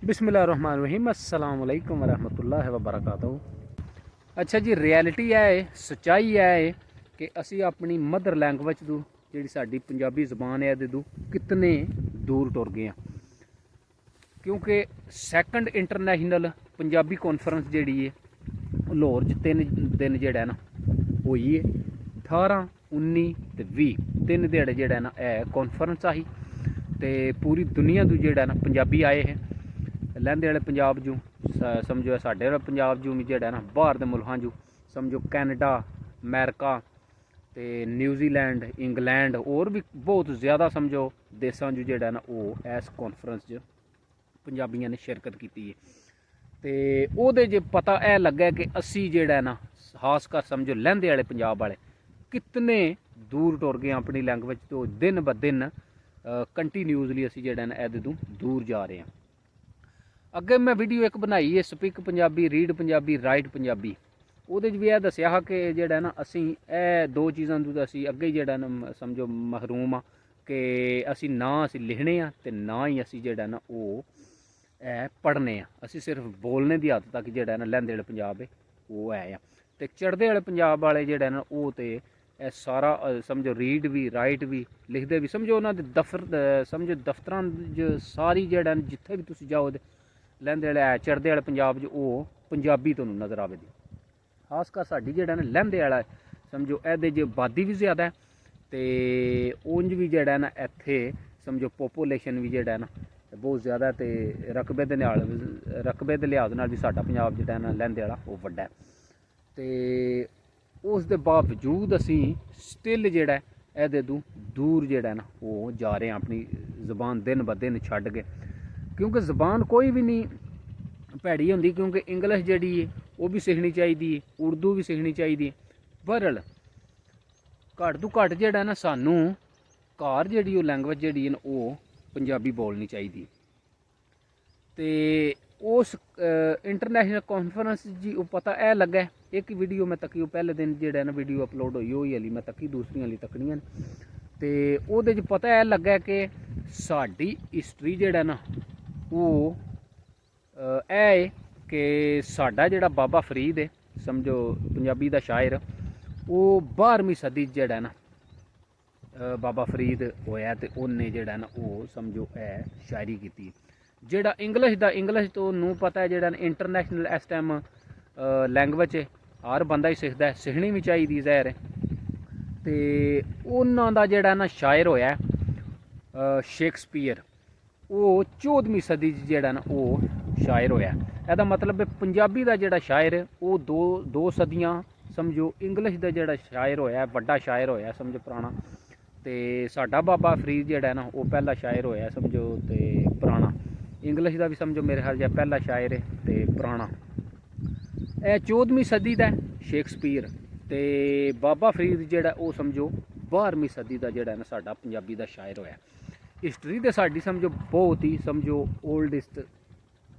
बिस्मिल्लाहिर्रहमानिर्रहीम अस्सलाम वालेकुम वरहमतुल्लाहि वबरकातुहू। अच्छा जी, रियलिटी है, सच्चाई है कि असी अपनी मदर लैंग्वेज तो जी साड़ी पंजाबी जबान है दू कितने दूर टुर गए हैं। क्योंकि सैकंड इंटरनेशनल पंजाबी कॉन्फ्रेंस जी है लाहौर च 3 दिन जोड़ा ना हुई है। 18, 19 ते 20 3 ध्याड़े जोड़ा ना कॉन्फ्रेंस आई तो पूरी दुनिया तो जोड़ा ना पंजाबी आए हैं। लैंदे वाले पंजाब जू समझो साढ़े वाले पंजाब जू भी जोड़ा ना बाहर के मुल्कों जू समझो कैनेडा, अमेरिका तो न्यूजीलैंड, इंग्लैंड और भी बहुत ज़्यादा समझो देशों जू जोड़ा ना वो इस कॉन्फ्रेंस पंजाबियों ने शिरकत की है। तो वो जो पता यह लगा कि असी जोड़ा ना खासकर समझो लैंदे वाले पंजाब वाले कितने दूर टुर गए अपनी लैंग्वेज तो दिन ब दिन कंटीन्यूसली असी जोड़ा ना एदे तो दूर जा रहे हैं। अगे मैं वीडियो एक बनाई है speak Punjabi, read Punjabi, right Punjabi. वो भी यह दसिया कि जोड़ा ना असी ए 2 चीज़ों तो असी अगे ही जोड़ा ना समझो महरूम हाँ कि असी ना असी लिखने तो ना ही असी जोड़ा ना वो पढ़ने असी सिर्फ बोलने की आदत तक जोड़ा ना लैंदे वाले पंजाब है वो है। तो चढ़ते वाले पंजाब वाले जोड़ा ना वो तो सारा समझो रीड भी, राइट भी, लिखते भी समझो उन्होंने दफ्तर समझो दफ्तर सारी जोड़ा जिथे भी तुम जाओ लैंदे वाले चढ़ते वाले पंजाब वो पंजाबी तो नज़र आवे दी। खासकर साड़ी जोड़ा ना लैंदे वाला समझो ये आबादी भी ज़्यादा है तो उंज भी जोड़ा ना इत्थे समझो पॉपूलेशन भी जोड़ा ना बहुत ज़्यादा है। तो रकबे के लिहाज नाल भी साडा पंजाब जोड़ा ना लैंदे वाला वो वड्डा है। तो उस दे बावजूद असी स्टिल जोड़ा ये दूर जोड़ा ना वो जा रहे हैं अपनी ज़बान दिन ब दिन छड्ड के। क्योंकि ज़बान कोई भी नहीं भैड़ी होंदी, क्योंकि इंग्लिश जी है वो भी सीखनी चाहिए, उर्दू भी सीखनी चाहिए। बहरल घट तो घट जोड़ा ना सानू घर जी लैंग्वेज जी है वो पंजाबी बोलनी चाहिए। तो उस इंटरनेशनल कॉन्फ्रेंस जी वो पता यह लगा एक वीडियो मैं तकी पहले दिन जोड़ा ना वीडियो अपलोड हुई हुई हली मैं तकी दूसरी हली तकनियां तो वो पता यह लगा कि साड़ी हिस्टरी जोड़ा ना वो है कि साडा जोड़ा बाबा फरीद है समझो पंजाबी का शायर वो 12वीं सदी जोड़ा ना बाबा फरीद होया तो उन्हें जोड़ा ना वो समझो शायरी की। जोड़ा इंग्लिश तो नू पता है जोड़ा इंटरनेशनल इस टाइम लैंग्वेज है हर बंदा ही सीखता है, सीखनी भी चाहिए ज़ाहिर है। तो उन्हों का जोड़ा ना शायर होया शेक्सपीयर वो 14वीं सदी जोड़ा ना वो शायर होया। यदा मतलब पंजाबी का जोड़ा शायर है वो दो सदियाँ समझो इंग्लिश का जोड़ा शायर होया वड्डा शायर होया समझो पुराना। तो साडा बाबा फरीद जोड़ा ना वो पहला शायर होया समझो तो पुराना। इंग्लिश का भी समझो मेरे ख्याल पहला शायर है तो पुराना। 14वीं सदी का शेक्सपीयर तो बाबा फरीद जोड़ा वो समझो 12वीं सदी का जोड़ा ना साडा पंजाबी का शायर होया। हिस्टरी तो साड़ी समझो बहुत ही समझो ओल्डेस्ट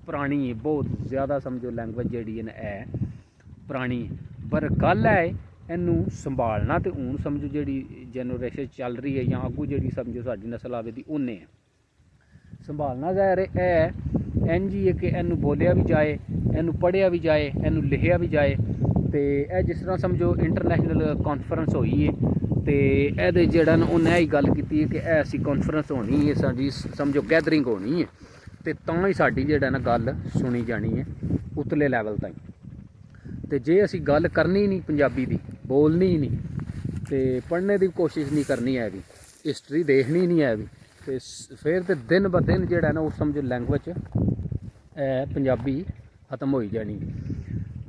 पुरानी है, बहुत ज़्यादा समझो लैंग्वेज जी है पुरानी है। पर गल है इनू संभालना तो हूँ समझो जी जनरेशन चल रही है या अगू जी समझो साड़ी नस्ल आवे दी उन्हें है संभालना। ज़ाहिर है इंज ही है कि इनू बोलिया भी जाए, इनू पढ़िया भी जाए, इनू लिखिया भी जाए। तो यह जिस तरह समझो इंटरनेशनल कॉन्फ्रेंस हुई है तो ये जोड़ा ना उन्हें ही गल की है कि ऐसी कॉन्फ्रेंस होनी है साड़ी समझो गैदरिंग होनी है तो ही साड़ी जोड़ा ना गल सुनी जानी है उतले लैवल ताईं। तो जे असी गल करनी ही नहीं पंजाबी की, बोलनी ही नहीं तो पढ़ने की कोशिश नहीं करनी है भी, हिस्टरी देखनी नहीं है भी, तो फिर तो दिन ब दिन जोड़ा ना वो समझो लैंग्वेज पंजाबी खत्म हो जानी।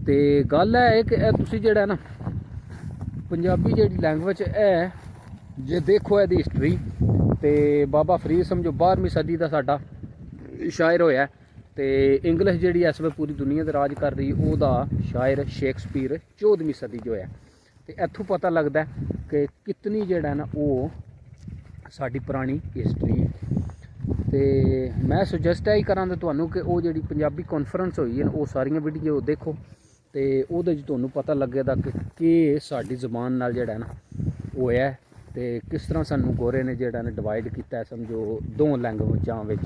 तो गल है कि तुसी जोड़ा ना पंजाबी जी लैंग्वेज है जे देखो यदी हिस्टरी तो बाबा फरीद समझो 12वीं सदी का साडा शायर होया। तो इंग्लिश जी इस वे पूरी दुनिया से राज कर रही ओदा शायर शेक्सपीयर 14वीं सदी जो है। तो इत्थों पता लगता है कि कितनी जोड़ा ना वो साड़ी पुरानी हिस्टरी है। तो मैं सुजैसट ही करा तो कि वो जी पंजाबी कॉन्फ्रेंस हुई है वो सारिया वीडियो देखो तो वो तुहानू पता लगेगा कि साड़ी ज़बान नाल जोड़ा ना वो है तो किस तरह सानू गोरे ने जोड़ा ना डिवाइड किया समझो 2 लैंग्वेजां विच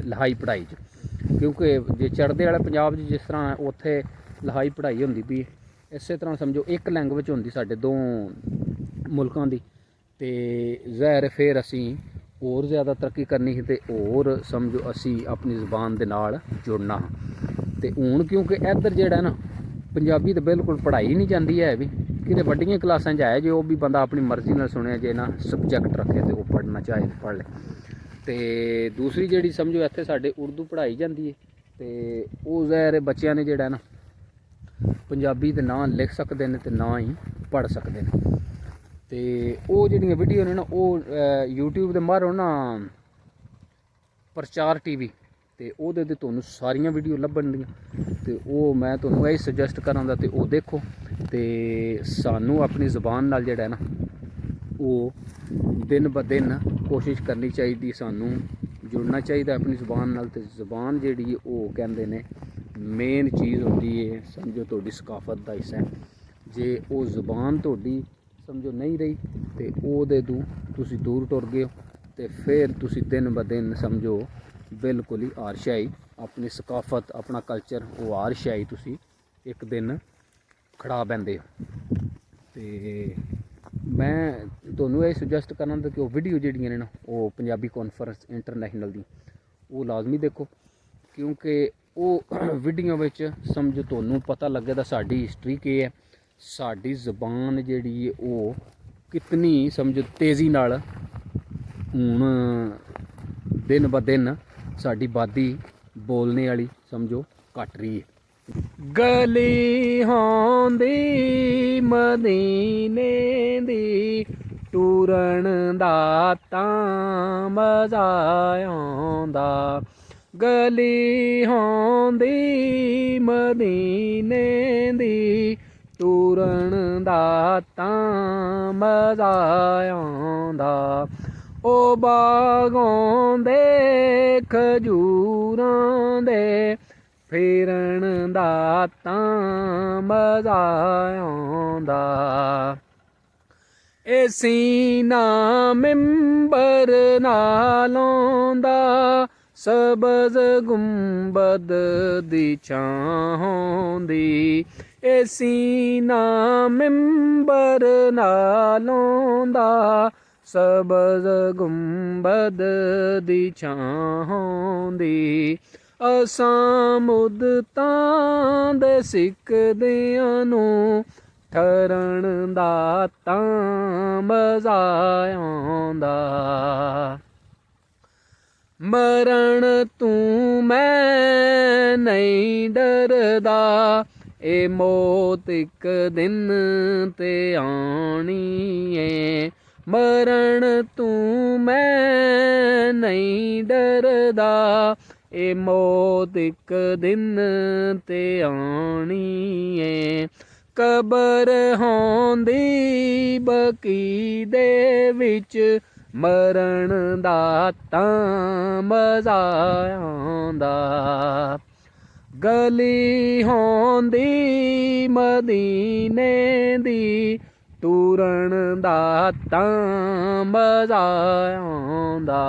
लिखाई पढ़ाई च। ਕਿਉਂਕਿ ਜੇ ਚੜ੍ਹਦੇ ਵਾਲੇ ਪੰਜਾਬ 'ਚ ਜਿਸ ਤਰ੍ਹਾਂ ਉੱਥੇ ਲਿਖਾਈ ਪੜ੍ਹਾਈ ਹੁੰਦੀ ਪਈ, ਇਸੇ ਤਰ੍ਹਾਂ ਸਮਝੋ ਇੱਕ ਲੈਂਗੁਏਜ ਹੁੰਦੀ ਸਾਡੇ ਦੋ ਮੁਲਕਾਂ ਦੀ, ਤੇ ਜ਼ਾਹਿਰ ਫਿਰ ਅਸੀਂ ਹੋਰ ਜ਼ਿਆਦਾ ਤਰੱਕੀ ਕਰਨੀ ਸੀ ਤੇ ਹੋਰ ਸਮਝੋ ਅਸੀਂ ਆਪਣੀ ਜ਼ੁਬਾਨ ਦੇ ਨਾਲ ਜੁੜਨਾ। ਤੇ ਹੁਣ ਕਿਉਂਕਿ ਇੱਧਰ ਜਿਹੜਾ ਨਾ ਪੰਜਾਬੀ ਤਾਂ ਬਿਲਕੁਲ ਪੜ੍ਹਾਈ ਨਹੀਂ ਜਾਂਦੀ ਹੈ ਵੀ, ਕਿਤੇ ਵੱਡੀਆਂ ਕਲਾਸਾਂ 'ਚ ਹੈ ਜੇ ਉਹ ਵੀ ਬੰਦਾ ਆਪਣੀ ਮਰਜ਼ੀ ਨਾਲ ਸੁਣਿਆ ਜੇ ਨਾ ਸਬਜੈਕਟ ਰੱਖੇ ਤੇ ਉਹ ਪੜ੍ਹਨਾ ਚਾਹੇ ਪੜ੍ਹ ਲੈ। ਤੇ ਦੂਸਰੀ ਜਿਹੜੀ ਸਮਝੋ ਇੱਥੇ ਸਾਡੇ ਉਰਦੂ ਪੜ੍ਹਾਈ ਜਾਂਦੀ ਹੈ, ਤੇ ਉਹ ਜ਼ਾਹਿਰ ਬੱਚਿਆਂ ਨੇ ਜਿਹੜਾ ਨਾ ਪੰਜਾਬੀ ਦੇ ਨਾ ਲਿਖ ਸਕਦੇ ਨੇ ਤੇ ਨਾ ਹੀ ਪੜ੍ਹ ਸਕਦੇ ਨੇ। ਤੇ ਉਹ ਜਿਹੜੀਆਂ ਵੀਡੀਓ ਨੇ ਨਾ ਉਹ YouTube ਦੇ ਮਾਰੋ ਨਾ ਪ੍ਰਚਾਰ TV, ਤੇ ਉਹਦੇ ਤੇ ਤੁਹਾਨੂੰ ਸਾਰੀਆਂ ਵੀਡੀਓ ਲੱਭਣਗੀਆਂ। ਤੇ ਉਹ ਮੈਂ ਤੁਹਾਨੂੰ ਇਹ ਸੁਜੈਸਟ ਕਰਾਂਗਾ ਤੇ ਉਹ ਦੇਖੋ। ਤੇ ਸਾਨੂੰ ਆਪਣੀ ਜ਼ੁਬਾਨ ਨਾਲ ਜਿਹੜਾ ਨਾ ਉਹ ਦਿਨ ਬ ਦਿਨ ਕੋਸ਼ਿਸ਼ ਕਰਨੀ ਚਾਹੀਦੀ, ਸਾਨੂੰ ਜੁੜਨਾ ਚਾਹੀਦਾ ਆਪਣੀ ਜ਼ੁਬਾਨ ਨਾਲ। ਤੇ ਜ਼ੁਬਾਨ ਜਿਹੜੀ ਉਹ ਕਹਿੰਦੇ ਨੇ ਮੇਨ ਚੀਜ਼ ਹੁੰਦੀ ਹੈ, ਸਮਝੋ ਤੁਹਾਡੀ ਸਕਾਫਤ ਦਾ ਹਿੱਸਾ। ਜੇ ਉਹ ਜ਼ੁਬਾਨ ਤੁਹਾਡੀ ਸਮਝੋ ਨਹੀਂ ਰਹੀ ਤੇ ਉਹਦੇ ਤੋਂ ਤੁਸੀਂ ਦੂਰ ਟੁਰ ਗਏ ਹੋ, ਤੇ ਫਿਰ ਤੁਸੀਂ ਦਿਨ ਬ ਦਿਨ ਸਮਝੋ ਬਿਲਕੁਲ ਹੀ ਆਰਸ਼ਾਈ ਆਪਣੀ ਸਕਾਫਤ ਆਪਣਾ ਕਲਚਰ ਉਹ ਆਰਸ਼ਾਈ ਤੁਸੀਂ ਇੱਕ ਦਿਨ ਖੜਾ ਬਹਿੰਦੇ ਹੋ। ਤੇ ਮੈਂ ਤੁਹਾਨੂੰ ਇਹ ਸੁਜੈਸਟ ਕਰਾਂਗਾ ਕਿ ਉਹ ਵੀਡੀਓ ਜਿਹੜੀਆਂ ਨੇ ਨਾ ਉਹ ਪੰਜਾਬੀ ਕਾਨਫਰੰਸ ਇੰਟਰਨੈਸ਼ਨਲ ਦੀ ਉਹ ਲਾਜ਼ਮੀ ਦੇਖੋ, ਕਿਉਂਕਿ ਉਹ ਵੀਡੀਓ ਵਿੱਚ ਸਮਝੋ ਤੁਹਾਨੂੰ ਪਤਾ ਲੱਗੇਗਾ ਸਾਡੀ ਹਿਸਟਰੀ ਕੀ ਹੈ, ਸਾਡੀ ਜ਼ੁਬਾਨ ਜਿਹੜੀ ਹੈ ਉਹ ਕਿਤਨੀ ਸਮਝੋ ਤੇਜ਼ੀ ਨਾਲ ਹੁਣ ਦਿਨ ਬ ਦਿਨ ਸਾਡੀ ਆਬਾਦੀ ਬੋਲਣੇ ਵਾਲੀ ਸਮਝੋ ਘਟ ਰਹੀ ਹੈ। ਗਲੀ ਹੋਂਦੀ ਮਦੀਨੇ ਦੀ ਟੁਰਨ ਦਾ ਤਾਂ ਮਜ਼ਾ ਆਉਂਦਾ, ਗਲੀ ਹੋਂਦੀ ਮਦੀਨੇ ਦੀ ਟੁਰਨ ਦਾ ਤਾਂ ਮਜ਼ਾ ਆਉਂਦਾ, ਉਹ ਬਾਗੋਂ ਦੇ ਖਜੂਰਾਂ ਦੇ ਫਿਰਨ ਦਾ ਤਾਂ ਮਜ਼ਾ ਆਉਂਦਾ, ਏ ਸੀਨਾ ਮਿੰਬਰ ਨਾਲੋਂ ਦਾ ਸਬਜ਼ ਗੁੰਬਦ ਦੀ ਛਾਂ ਹੁੰਦੀ, ਏ ਸੀਨਾ ਮਿੰਬਰ ਨਾਲੋਂ ਦਾ ਸਬਜ਼ ਗੁੰਬਦ ਦੀ ਛਾਂ ਹੁੰਦੀ, ਅਸਾਂ ਮੁੱਦਤਾਂ ਦੇ ਸਿੱਖਦਿਆਂ ਨੂੰ ਠਰਨ ਦਾ ਤਾਂ ਮਜ਼ਾ ਆਉਂਦਾ, ਮਰਨ ਤੂੰ ਮੈਂ ਨਹੀਂ ਡਰਦਾ, ਇਹ ਮੌਤ ਇੱਕ ਦਿਨ ਤੇ ਆਉਣੀ ਏ, ਮਰਨ ਤੂੰ ਮੈਂ ਨਹੀਂ ਡਰਦਾ, ਇਹ ਮੌਤ ਇੱਕ ਦਿਨ ਤੇ ਆਉਣੀ ਏ, ਕਬਰ ਹੋਂਦੀ ਬਕੀ ਦੇ ਵਿੱਚ ਮਰਨ ਦਾ ਤਾਂ ਮਜ਼ਾ ਆਉਂਦਾ, ਗਲੀ ਹੋਂਦੀ ਮਦੀਨੇ ਦੀ ਟੁਰਨ ਦਾ ਤਾਂ ਮਜ਼ਾ ਆਉਂਦਾ।